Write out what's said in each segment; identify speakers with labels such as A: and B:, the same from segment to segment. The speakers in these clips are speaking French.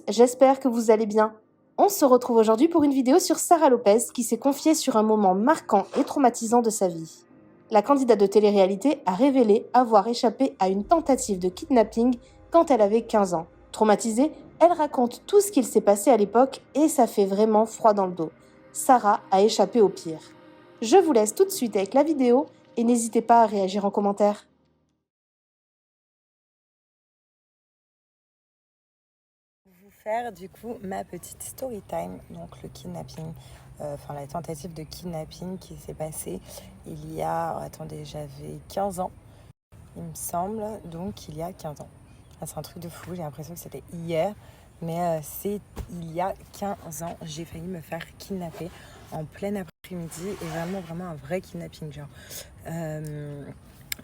A: j'espère que vous allez bien. On se retrouve aujourd'hui pour une vidéo sur Sarah Lopez qui s'est confiée sur un moment marquant et traumatisant de sa vie. La candidate de télé-réalité a révélé avoir échappé à une tentative de kidnapping quand elle avait 15 ans. Traumatisée, elle raconte tout ce qu'il s'est passé à l'époque et ça fait vraiment froid dans le dos. Sarah a échappé au pire. Je vous laisse tout de suite avec la vidéo et n'hésitez pas à réagir en commentaire.
B: Vous faire du coup ma petite story time, donc le kidnapping, la tentative de kidnapping qui s'est passée il y a, attendez, j'avais 15 ans, il me semble, donc il y a 15 ans. Ah, c'est un truc de fou, j'ai l'impression que c'était hier, mais c'est il y a 15 ans, j'ai failli me faire kidnapper en plein après-midi et vraiment un vrai kidnapping, genre.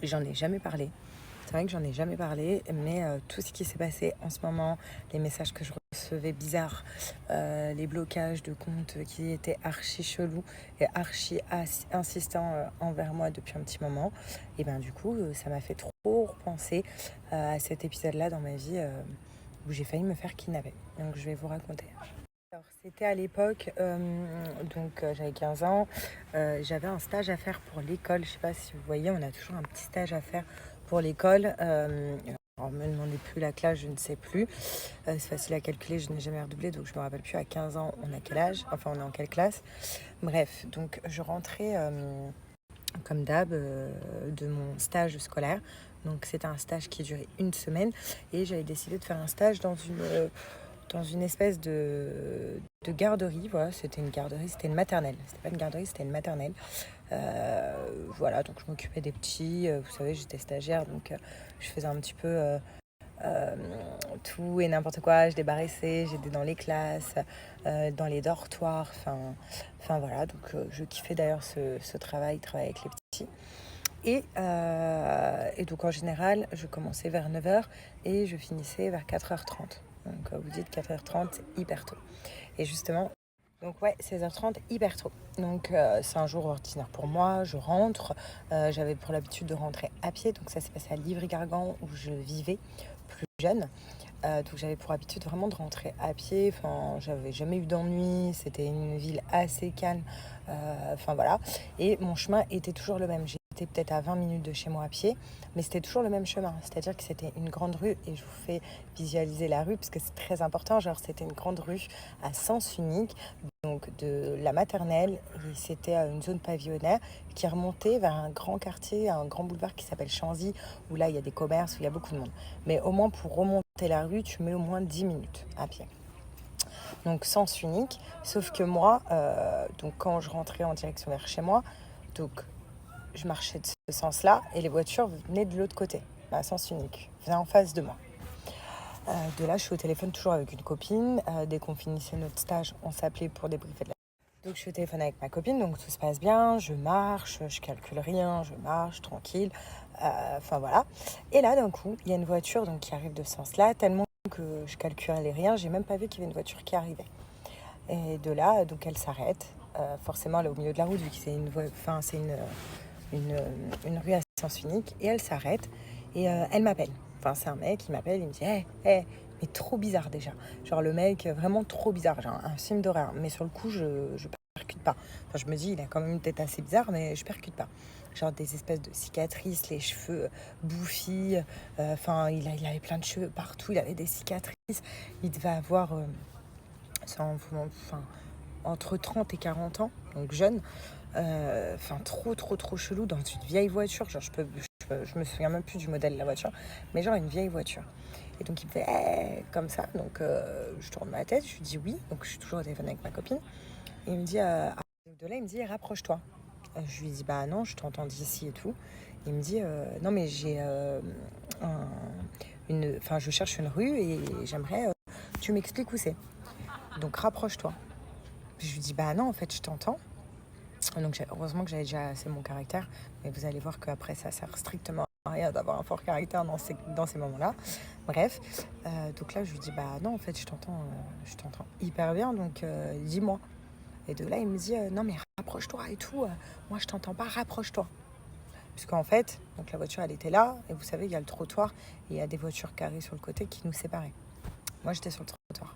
B: J'en ai jamais parlé. C'est vrai que j'en ai jamais parlé, mais tout ce qui s'est passé en ce moment, les messages que je recevais bizarres, les blocages de comptes qui étaient archi chelous et archi insistants envers moi depuis un petit moment, et ben du coup, ça m'a fait trop repenser à cet épisode-là dans ma vie où j'ai failli me faire kidnapper. Donc je vais vous raconter. Alors, c'était à l'époque, j'avais 15 ans, j'avais un stage à faire pour l'école. Je sais pas si vous voyez, on a toujours un petit stage à faire pour l'école. Alors, me demandez plus la classe, je ne sais plus. C'est facile à calculer, je n'ai jamais redoublé, donc je me rappelle plus à 15 ans, on a quel âge, enfin on est en quelle classe. Bref, donc je rentrais comme d'hab de mon stage scolaire. Donc c'était un stage qui durait une semaine et j'avais décidé de faire un stage dans une espèce de garderie. Voilà, c'était une garderie, c'était une maternelle. C'était pas une garderie, c'était une maternelle. Voilà, donc je m'occupais des petits. Vous savez, j'étais stagiaire, donc je faisais un petit peu tout et n'importe quoi. Je débarrassais, j'étais dans les classes, dans les dortoirs. Enfin voilà, donc je kiffais d'ailleurs ce travail avec les petits. Et donc en général, je commençais vers 9h et je finissais vers 4h30. Donc vous dites 4h30, c'est hyper tôt. Et justement, donc ouais, 16h30, hyper tôt. Donc c'est un jour ordinaire pour moi, je rentre. J'avais pour l'habitude de rentrer à pied, donc ça s'est passé à Livry-Gargan où je vivais plus jeune. Donc j'avais pour habitude vraiment de rentrer à pied. Enfin, j'avais jamais eu d'ennui, c'était une ville assez calme. Voilà. Et mon chemin était toujours le même. J'étais peut-être à 20 minutes de chez moi à pied, mais c'était toujours le même chemin. C'est-à-dire que c'était une grande rue, et je vous fais visualiser la rue parce que c'est très important. Genre, c'était une grande rue à sens unique, donc de la maternelle, et c'était une zone pavillonnaire qui remontait vers un grand quartier, un grand boulevard qui s'appelle Chanzy, où là il y a des commerces, où il y a beaucoup de monde. Mais au moins pour remonter la rue, tu mets au moins 10 minutes à pied. Donc sens unique, sauf que moi, donc quand je rentrais en direction vers chez moi, donc je marchais de ce sens-là et les voitures venaient de l'autre côté, à sens unique, venaient en face de moi. De là, je suis au téléphone toujours avec une copine. Dès qu'on finissait notre stage, on s'appelait pour débriefer de la... Donc je suis au téléphone avec ma copine, donc tout se passe bien, je marche, je calcule rien, je marche tranquille, voilà. Et là, d'un coup, il y a une voiture donc, qui arrive de ce sens-là, tellement que je calculais rien, j'ai même pas vu qu'il y avait une voiture qui arrivait. Et de là, donc elle s'arrête, forcément elle est au milieu de la route, vu que c'est une rue à sens unique, et elle s'arrête, et elle m'appelle. Enfin, c'est un mec, il m'appelle, il me dit hey, mais trop bizarre déjà. Genre le mec, vraiment trop bizarre, genre un film d'horreur. Mais sur le coup, je percute pas. Enfin, je me dis, il a quand même une tête assez bizarre, mais je percute pas. Genre des espèces de cicatrices, les cheveux bouffis. Il avait plein de cheveux partout, il avait des cicatrices. Il devait avoir entre 30 et 40 ans, donc jeune. Trop chelou dans une vieille voiture. Genre, je me souviens même plus du modèle de la voiture, mais genre une vieille voiture. Et donc il me fait comme ça. Donc je tourne ma tête, je lui dis oui. Donc je suis toujours au téléphone avec ma copine. Et il me dit de là, il me dit rapproche-toi. Je lui dis bah non, je t'entends d'ici et tout. Il me dit non mais j'ai je cherche une rue et j'aimerais tu m'expliques où c'est. Donc rapproche-toi. Je lui dis bah non en fait je t'entends. Donc heureusement que j'avais déjà assez mon caractère, mais vous allez voir qu'après ça sert strictement à rien d'avoir un fort caractère dans ces moments-là. Bref, donc là je lui dis bah non en fait je t'entends hyper bien, donc dis-moi. Et de là il me dit non mais rapproche-toi et tout, moi je t'entends pas, rapproche-toi. Puisqu'en fait, donc la voiture elle était là, et vous savez il y a le trottoir, et il y a des voitures carrées sur le côté qui nous séparaient. Moi j'étais sur le trottoir.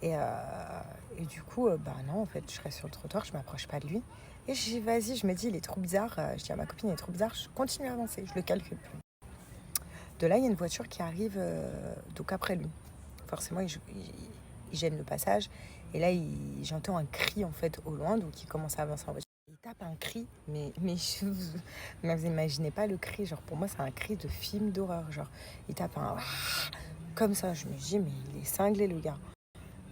B: Et du coup, bah non, en fait, je reste sur le trottoir, je m'approche pas de lui. Et je dis, vas-y, je me dis, il est trop bizarre. Je dis à ma copine, il est trop bizarre. Je continue à avancer, je le calcule plus. De là, il y a une voiture qui arrive donc après lui. Forcément, il gêne le passage. Et là, j'entends un cri en fait au loin, donc il commence à avancer en voiture. Il tape un cri, mais vous imaginez pas le cri. Genre, pour moi, c'est un cri de film d'horreur. Genre, il tape un comme ça. Je me dis, mais il est cinglé, le gars.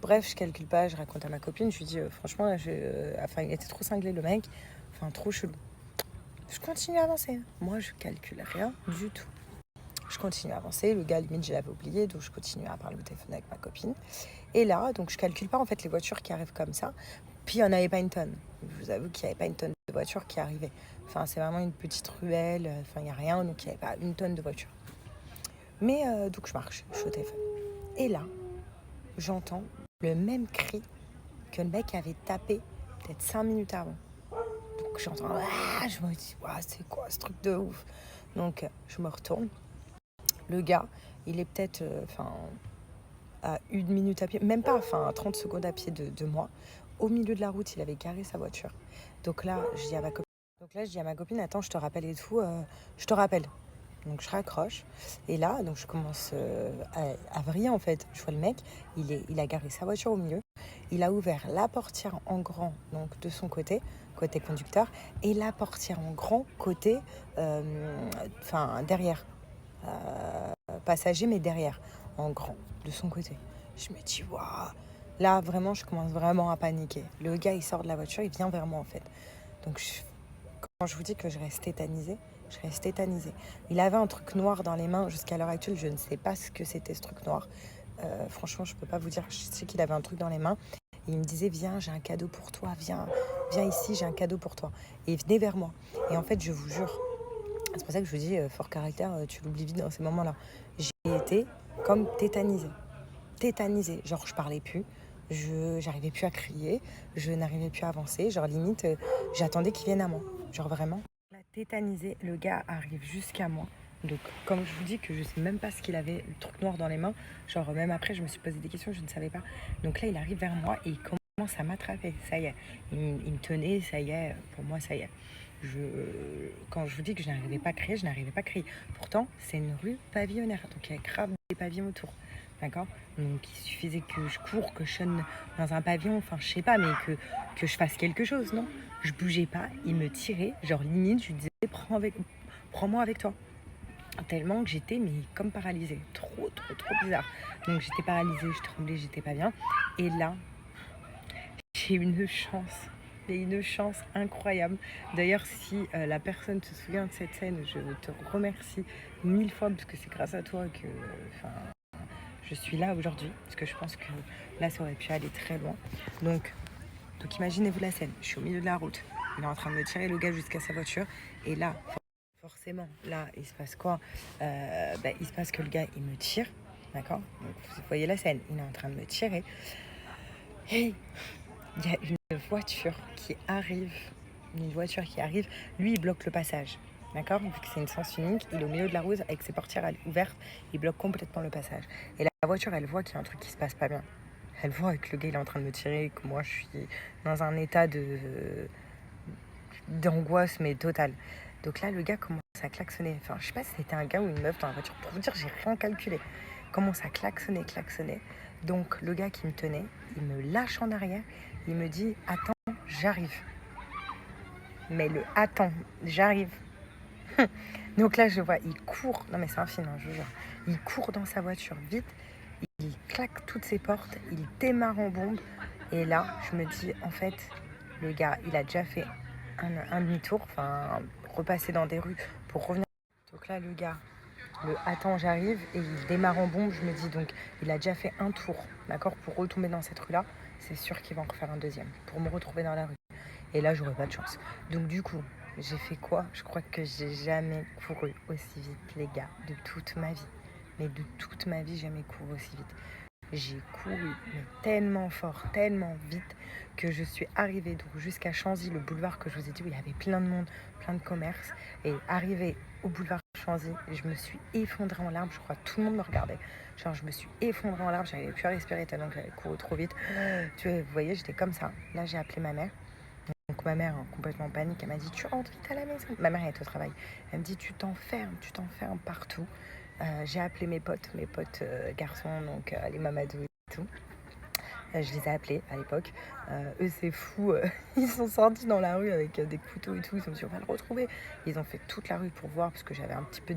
B: Bref, je calcule pas, je raconte à ma copine, je lui dis franchement, là, il était trop cinglé le mec, enfin trop chelou. Je continue à avancer. Moi, je calcule rien du tout. Je continue à avancer. Le gars, limite, je l'avais oublié, donc je continue à parler au téléphone avec ma copine. Et là, donc je calcule pas en fait les voitures qui arrivent comme ça. Puis il n'y en avait pas une tonne. Je vous avoue qu'il n'y avait pas une tonne de voitures qui arrivaient. Enfin, c'est vraiment une petite ruelle. Enfin, il n'y a rien, donc il n'y avait pas une tonne de voitures. Mais donc je marche, je suis au téléphone. Et là, j'entends le même cri que le mec avait tapé peut-être 5 minutes avant. Donc j'entends, je me dis, c'est quoi ce truc de ouf? Donc je me retourne. Le gars, il est peut-être à 1 minute à pied, même pas, à 30 secondes à pied de moi. Au milieu de la route, il avait garé sa voiture. Donc là, je dis à ma copine, attends, je te rappelle et tout, je te rappelle. Donc je raccroche. Et là, donc je commence à vriller en fait. Je vois le mec, il a garé sa voiture au milieu. Il a ouvert la portière en grand donc de son côté conducteur, et la portière en grand côté derrière. Passager, mais derrière, en grand, de son côté. Je me dis, waouh. Là, vraiment, je commence vraiment à paniquer. Le gars, il sort de la voiture, il vient vers moi en fait. Donc quand je vous dis que je reste tétanisée, je reste tétanisée. Il avait un truc noir dans les mains. Jusqu'à l'heure actuelle, je ne sais pas ce que c'était ce truc noir. Franchement, je peux pas vous dire. Je sais qu'il avait un truc dans les mains. Et il me disait, viens, j'ai un cadeau pour toi. Viens ici, j'ai un cadeau pour toi. Et il venait vers moi. Et en fait, je vous jure, c'est pour ça que je vous dis, fort caractère, tu l'oublies vite dans ces moments-là. J'ai été comme tétanisée. Tétanisée. Genre, je parlais plus. J'arrivais plus à crier. Je n'arrivais plus à avancer. Genre, limite, j'attendais qu'il vienne à moi. Genre, vraiment. La tétanisée, le gars arrive jusqu'à moi. Donc, comme je vous dis que je sais même pas ce qu'il avait, le truc noir dans les mains. Genre, même après, je me suis posé des questions, je ne savais pas. Donc là, il arrive vers moi et il commence à m'attraper. Ça y est. Il me tenait, ça y est. Pour moi, ça y est. Quand je vous dis que je n'arrivais pas à crier, je n'arrivais pas à crier. Pourtant, c'est une rue pavillonnaire, donc il y a grave des pavillons autour. D'accord? Donc il suffisait que je cours, que je sonne dans un pavillon, enfin je sais pas, mais que je fasse quelque chose, non? Je bougeais pas, il me tirait, genre limite, je lui disais prends-moi avec toi. Tellement que j'étais mais comme paralysée, trop bizarre. Donc j'étais paralysée, je tremblais, j'étais pas bien. Et là, j'ai une chance incroyable. D'ailleurs, si la personne se souvient de cette scène, je te remercie 1000 fois parce que c'est grâce à toi que je suis là aujourd'hui. Parce que je pense que là, ça aurait pu aller très loin. Donc imaginez-vous la scène. Je suis au milieu de la route. Il est en train de me tirer le gars jusqu'à sa voiture. Et là, forcément, là, il se passe quoi? Il se passe que le gars, il me tire. D'accord? Donc, vous voyez la scène. Il est en train de me tirer. Et il y a une voiture qui arrive. Lui, il bloque le passage. D'accord? Vu que c'est une sens unique, il est au milieu de la route avec ses portières ouvertes. Il bloque complètement le passage. Et la voiture, elle voit qu'il y a un truc qui se passe pas bien. Elle voit que le gars, il est en train de me tirer, que moi, je suis dans un état d'angoisse, mais totale. Donc là, le gars commence à klaxonner. Enfin, je sais pas si c'était un gars ou une meuf dans la voiture. Pour vous dire, j'ai rien calculé. Commence à klaxonner. Donc, le gars qui me tenait, il me lâche en arrière. Il me dit, attends, j'arrive. Mais le attends, j'arrive. Donc là, je vois, il court. Non, mais c'est un film, hein, je vous jure. Il court dans sa voiture vite. Il claque toutes ses portes. Il démarre en bombe. Et là, je me dis, en fait, le gars, il a déjà fait un demi-tour. Enfin, repasser dans des rues pour revenir. Donc là, le gars, attends, j'arrive. Et il démarre en bombe. Je me dis, donc, il a déjà fait un tour, d'accord, pour retomber dans cette rue-là. C'est sûr qu'il va en refaire un deuxième pour me retrouver dans la rue. Et là, j'aurais pas de chance. Donc du coup, j'ai fait quoi? Je crois que j'ai jamais couru aussi vite, les gars, de toute ma vie. Mais de toute ma vie, jamais couru aussi vite. j'ai couru mais tellement fort, tellement vite que je suis arrivée donc jusqu'à Chanzy, le boulevard que je vous ai dit où il y avait plein de monde, plein de commerces. Et arrivée au boulevard Chanzy, je me suis effondrée en larmes. Je crois que tout le monde me regardait. Genre, je me suis effondrée en larmes, j'arrivais plus à respirer tellement que j'avais couru trop vite. Vous voyez, j'étais comme ça. Là, j'ai appelé ma mère. Donc ma mère, complètement en panique, elle m'a dit tu rentres vite à la maison. Ma mère elle est au travail. Elle me dit tu t'enfermes partout. J'ai appelé mes potes garçons, donc les Mamadou et tout. Je les ai appelés à l'époque. Eux c'est fou, ils sont sortis dans la rue avec des couteaux et tout. Ils ont dit on va le retrouver. Ils ont fait toute la rue pour voir parce que j'avais un petit peu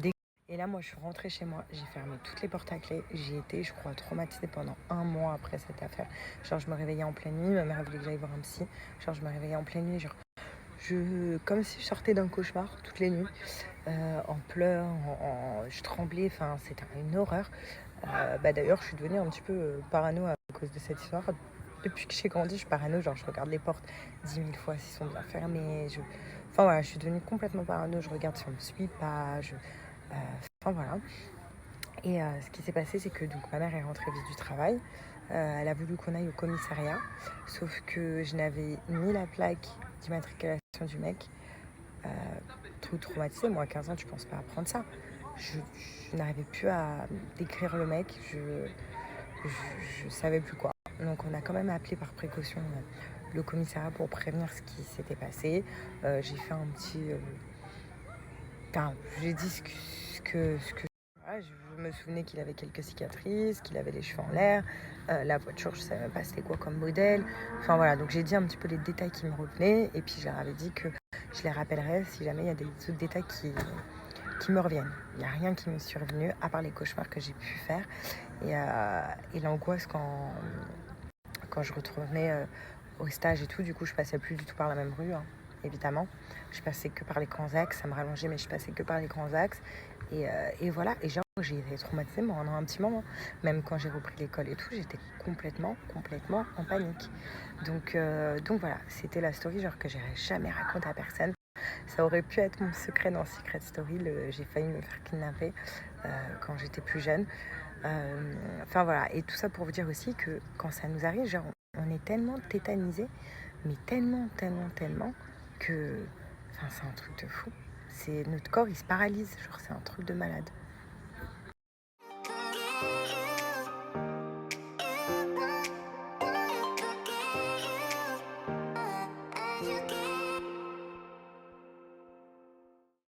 B: et là, moi, je suis rentrée chez moi, j'ai fermé toutes les portes à clé. J'ai été, je crois, traumatisée pendant 1 mois après cette affaire. Genre, je me réveillais en pleine nuit, ma mère voulait que j'aille voir un psy. Genre, je me réveillais en pleine nuit, genre, comme si je sortais d'un cauchemar toutes les nuits, en pleurs, je tremblais, enfin, c'était une horreur. D'ailleurs, je suis devenue un petit peu parano à cause de cette histoire. Depuis que j'ai grandi, je suis parano, genre, je regarde les portes 10 000 fois s'ils sont bien fermés. Enfin, voilà, je suis devenue complètement parano, je regarde si on ne me suit pas, enfin voilà. Et ce qui s'est passé, c'est que donc, ma mère est rentrée vite du travail. Elle a voulu qu'on aille au commissariat. Sauf que je n'avais ni la plaque d'immatriculation du mec. Tout traumatisé. Moi, à 15 ans, tu ne penses pas apprendre ça. Je n'arrivais plus à décrire le mec. Je savais plus quoi. Donc on a quand même appelé par précaution le commissariat pour prévenir ce qui s'était passé. J'ai fait un petit... Enfin, j'ai dit ce que voilà, je me souvenais qu'il avait quelques cicatrices, qu'il avait les cheveux en l'air, la voiture, je ne savais même pas c'était quoi comme modèle. Enfin voilà, donc j'ai dit un petit peu les détails qui me revenaient et puis je leur avais dit que je les rappellerai si jamais il y a des autres détails qui me reviennent. Il n'y a rien qui me suis revenu à part les cauchemars que j'ai pu faire et l'angoisse quand je retournais au stage et tout. Du coup, je passais plus du tout par la même rue, hein, évidemment. Je passais que par les grands axes, ça me rallongeait, mais je passais que par les grands axes. Et voilà, et genre, j'ai été traumatisée pendant un petit moment. Même quand j'ai repris l'école et tout, j'étais complètement en panique. Donc voilà, c'était la story genre que j'aurais jamais raconté à personne. Ça aurait pu être mon secret dans Secret Story. J'ai failli me faire kidnapper quand j'étais plus jeune. Enfin voilà, et tout ça pour vous dire aussi que quand ça nous arrive, genre on est tellement tétanisé, mais tellement que, enfin c'est un truc de fou. Notre corps il se paralyse, genre c'est un truc de malade.